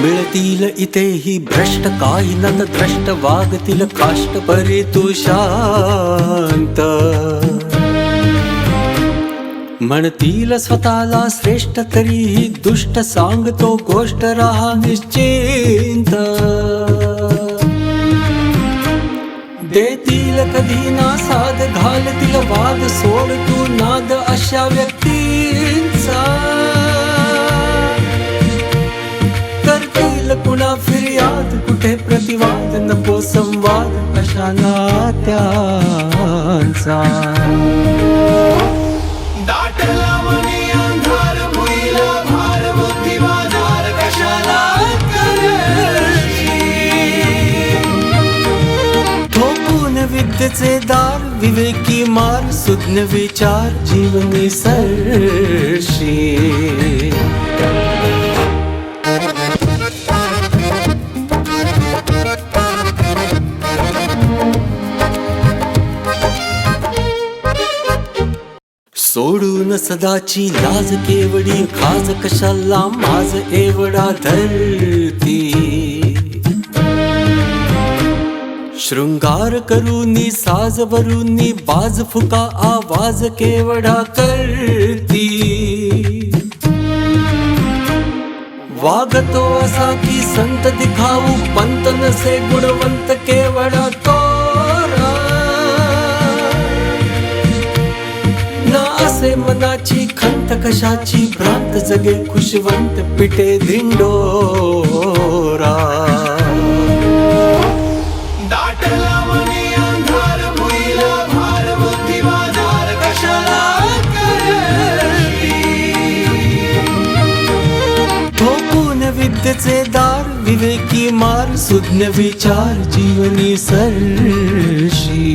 मिळतील इथेही भ्रष्ट काही नत द्रष्ट वागतील काष्ट परी तू शांत म्हणतील स्वतःला श्रेष्ठ तरीही दुष्ट सांगतो गोष्ट राहा निश्चिंत देतील कधी ना साध घालतील वाद सोड तू नाद अशा व्यक्तींचा करतील कुणा फिर्याद कुठे प्रतिवाद नको संवाद अशा नात्यांचा दाटला मनी अंधार भुईला भार बुद्धिवादार कशाला करशी ठोकून विद्येचे दार विवेकी मार सुज्ञ विचार जीवनी सरशी सोडून सदाची लाज केवडी खाज कशाला माझ एवढा धरती शृंगार करूनी साज वरूनी बाज फुका आवाज केवढा करती वागतो असा की संत दिखाऊ पंत नसे गुणवंत केवढा तोरा ना असे मनाची खंत कशाची भ्रांत जगे खुशवंत पिटे धिंडोरा दाटला मनी अंधार भुईला भार बुद्धिवादार कशाला करशी ठोकून विद्येचे दार विवेकी मार सुज्ञ विचार जीवनी सरशी